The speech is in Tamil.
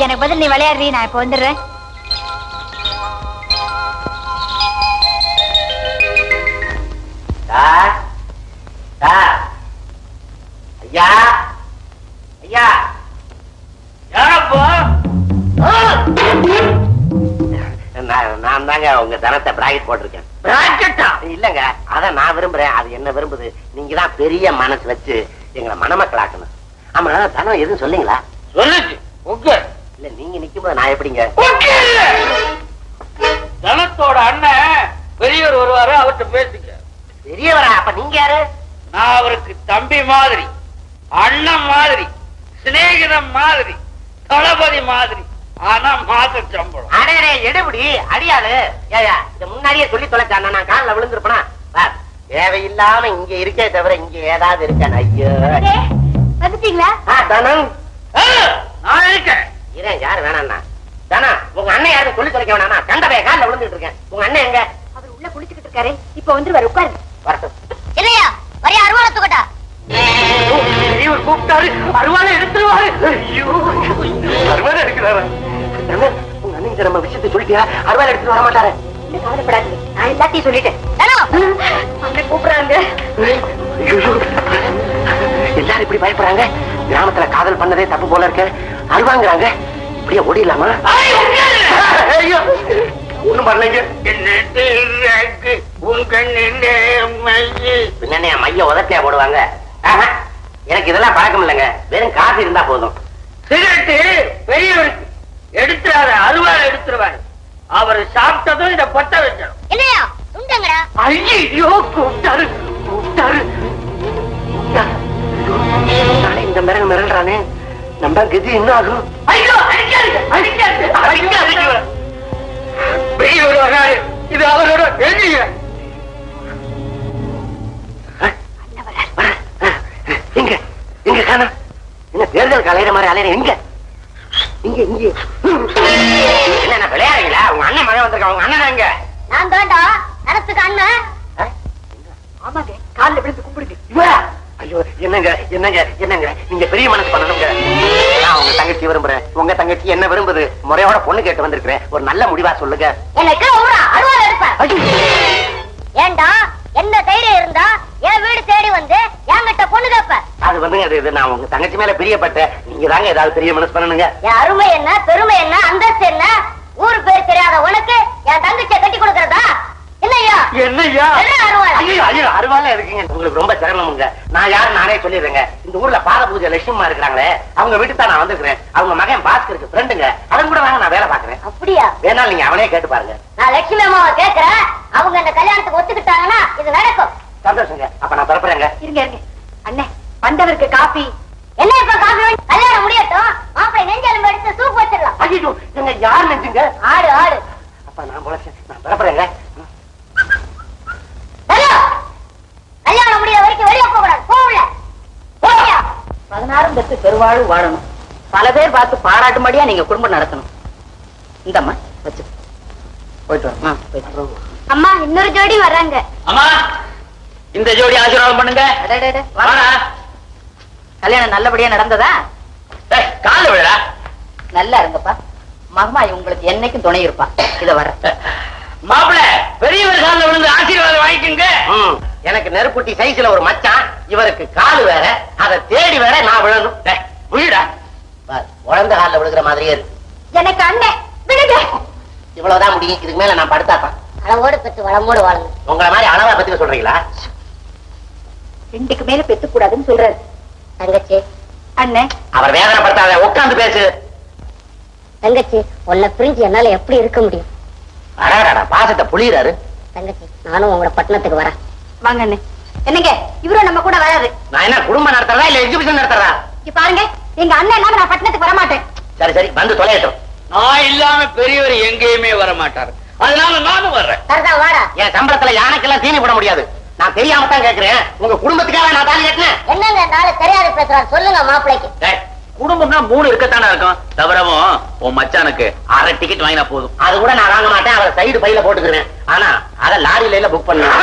எனக்கு பதில் நீ விளையாடுறீ, நான் இப்ப வந்துடுறேன். ஐயா ஐயா, நான் தாங்க உங்க தனத்தை பிராக்கெட் போட்டிருக்கேன். இல்லங்க, அதான் நான் விரும்புறேன், அது என்ன விரும்புது. நீங்க தான் பெரிய மனசு வச்சு எங்களை மணமக்களாக்கணும். ஆமா, தனம் எதுவும் சொல்லுங்களா? சொல்லுச்சு. இல்ல, நீங்க நிக்கும் போது நான் எப்படிங்க? தனத்தோட அண்ணன் பெரியவர் வருவாரு, அவர்கிட்ட பேசிக்க. பெரியவரா? அப்ப நீங்க யாரு? நான் அவருக்கு தம்பி மாதிரி, அண்ணன் மாதிரி, சிநேகிதம் மாதிரி, தளபதி மாதிரி. ஆனா மாச சம்பளம். அடே எடுபடி அடியாளு. ஏயா, இத முன்னாடியே சொல்லி தொலைச்சான், நான் காலில் விழுந்திருப்பனா? தேவையில்லாம இங்க இருக்கே தவிர இங்க ஏதாவது இருக்கான். ஐயோ, வந்துட்டீங்களா? தனம் நான் இருக்கேன். இரேன், யாரு வேணாண்ணா? தானா, உங்க அண்ணன் யாரும் சொல்லி தொலைக்க வேணாண்ணா. கண்டவே காலில் விழுந்துட்டு இருக்கேன். உங்க அண்ணன் எங்க? அவர் உள்ள குளிச்சுக்கிட்டு இருக்காரு, இப்ப வந்துருவாரு. உட்காரு. வரட்டும். இல்லையா, வரைய அருவாளத்துக்கட்டா. இவர் கூப்பிட்டாரு, அருவாளை எடுத்துருவாரு. ஐயோ, அருவாளை எடுக்கிறாரா? உங்க அண்ணன் நம்ம விஷயத்தை சொல்லிட்டியா? அருவாளை எடுத்துட்டு வர மாட்டாரு. கவலைப்படாதீங்க, நான் எல்லாத்தையும் சொல்லிட்டேன். அண்ணன் கூப்பிடுறாங்க. எல்லாரும் இப்படி பயப்படுறாங்க. கிராமத்துல காதல் பண்ணதே தப்பு போல இருக்க. அருவாங்கிறாங்க, இப்படியே ஓடிடலாமா? ஒண்ணும் பண்ணலைங்க. பின்ன மைய உதட்டியா போடுவாங்க. எனக்கு இதெல்லாம் பழக்கம் இல்லைங்க. வெறும் காசு இருந்தா போதும். சிகரெட்டு பெரியவருக்கு எடுத்துறாரு, அருவாள் எடுத்துருவாரு. அவர் சாப்பிட்டதும் இத பத்த வச்சிடும். இல்லையா, உண்டங்கடா. ஐயோ, கூப்பிட்டாரு கூப்பிட்டாரு. நானே இந்த மிரல் மிரல்றானே, நம்ம கதி என்ன ஆகும்? ஐயோ, அடிக்காது அடிக்காது அடிக்காது. பெரியவர் வராரு, இது அவரோட பெரிய. எங்க எங்க காணோம்? என்ன தேர்தல் கலையிற மாதிரி அலையிற? எங்க இங்க இங்க என்ன விளையாடுறீங்களா? உங்க அண்ணன் மழை வந்திருக்கா? உங்க அண்ணன் எங்க? நான் தாண்டா அரசுக்கு அண்ணன். ஆமாங்க, காலில் விழுந்து கும்பிடுங்க. இவரா? ஐயோ, என்னங்க என்னங்க என்னங்க, நீங்க பெரிய மனசு பண்ணணுங்க. நான் உங்க தங்கச்சி விரும்புறேன். உங்க தங்கச்சி என்ன விரும்புது? முறையோட பொண்ணு கேட்டு வந்திருக்கிறேன். ஒரு நல்ல முடிவா சொல்லுங்க. எனக்கு அருவாள் எடுப்பேன். ஏண்டா, என்ன தைரியம் இருந்தா என் வீடு தேடி வந்து என்கிட்ட பொண்ணு கேப்ப? அது வந்துங்க, அது நான் உங்க தங்கச்சி மேல பிரியப்பட்ட. நீங்க தாங்க ஏதாவது பெரிய மனசு பண்ணணுங்க. என் அருமை என்ன, பெருமை என்ன, அந்தஸ்து என்ன, ஊரு பேர் தெரியாத உனக்கு என் தங்கச்சியை கட்டி கொடுக்கறதா? இல்லையா? என்னையா? அருவாள். ஐயோ ஐயோ, அருவாளா இருக்குங்க. உங்களுக்கு ரொம்ப சிரமமுங்க. நான் யாரு நானே சொல்லிடுறேங்க. இந்த ஊர்ல பாத பூஜை லட்சுமா இருக்கிறாங்களே, அவங்க வீட்டுக்கு தான் நான் வந்துக்கிறேன். அவங்க மகன் பாஸ்கருக்கு ஃப்ரெண்டுங்க. அவன் கூட வாங்க, நான் வேலை பாக்குறேன். அப்படியா? வேணாலும் நீங்க அவனே கேட்டு பாருங்க. நான் லட்சுமி அம்மாவை கேட்கிறேன். அவங்க இந்த கல்யாணத்துக்கு ஒத்துக்கிட்டாங்கன்னா இது நடக்கும். சந்தோஷங்க. அப்ப நான் பரப்புறேங்க. இருங்க இருங்க அண்ணே, வந்தவருக்கு காபி. என்ன இப்ப காபி? கல்யாணம் முடியட்டும், மாப்பிள்ளை நெஞ்செலும்பு எடுத்து சூப் வச்சிடலாம். ஐயோ, நீங்க யார் நெஞ்சுங்க? ஆடு ஆடு. அப்ப நான் பொழைச்சேன், நான் பரப்புறேங்க. கல்யாணம் முடிய வரைக்கும் வெளியே போக கூடாது. போகல 16 பெற்று பெருவாழ்வு வாழணும். பல பேர் பார்த்து பாராட்டும்படியா நீங்க குடும்பம் நடத்தணும். இந்தம்மா வச்சு போயிட்டு வரோம். அம்மா, இன்னொரு ஜோடி வர்றாங்க. அம்மா, இந்த ஜோடி ஆசீர்வாதம் பண்ணுங்க. கல்யாணம் நல்லபடியா நடந்ததா? கால விழா நல்லா இருங்கப்பா. மகமாய் உங்களுக்கு என்னைக்கும் துணை இருப்பா. இத வர மாப்பிள்ள பெரியவர் காலில் விழுந்து ஆசீர்வாதம் வாங்கிக்கோங்க. எனக்கு நெருப்புட்டி சைஸ்ல ஒரு மச்சான், இவருக்கு காலு வேற, அதை தேடி வேற நான் விழணும். விழுடா, உழந்த காலில் விழுகிற மாதிரியே இருக்கு. எனக்கு அண்ணன் விடுங்க. இவ்வளவுதான் முடியும். இதுக்கு மேல நான் படுத்தாப்பேன். அளவோடு பெற்று வளமோடு வாழுங்க. உங்களை மாதிரி அளவா பத்தி சொல்றீங்களா? 2க்கு மேல பெற்று கூடாதுன்னு சொல்றாரு தங்கச்சி. அண்ணன், அவர் வேதனைப்படுத்தாத, உட்கார்ந்து பேசு. தங்கச்சி, உன்னை பிரிஞ்சு என்னால எப்படி இருக்க முடியும்? அடாடா, பாசத்தை புளியறாரு. தங்கச்சி, நானும் உங்களோட பட்டணத்துக்கு வரேன். வாங்க அண்ணே. என்னங்க, இவரும் நம்ம கூட வராது. நான் என்ன குடும்பம் நடத்துறதா இல்ல எக்ஸிபிஷன் நடத்துறதா? இங்க பாருங்க, எங்க அண்ணன் இல்லாம நான் பட்டணத்துக்கு வர மாட்டேன். சரி சரி, வந்து தொலையட்டும். நான் இல்லாம பெரியவர் எங்கேயுமே வர மாட்டாரு. அதனால நானும் வர்றேன். சரிதான், வாடா. என் சம்பளத்துல யானைக்கெல்லாம் தீனி போட முடியாது. நான் தெரியாம தான் கேட்கிறேன். உங்க குடும்பத்துக்காக நான் தாலி கட்டினேன். என்னங்க நாளை தெரியாது பேசுறாரு, சொல்லுங்க மாப்பிள்ளைக்கு. குடும்பம்னா 3 இருக்கத்தானே இருக்கும். தவிரவும் உன் மச்சானுக்கு 1/2 டிக்கெட் வாங்கினா போதும். அது கூட நான் வாங்க மாட்டேன். அவரை சைடு பையில போட்டுக்கிறேன். ஆனா அத லாரியில புக் பண்ணுவேன்.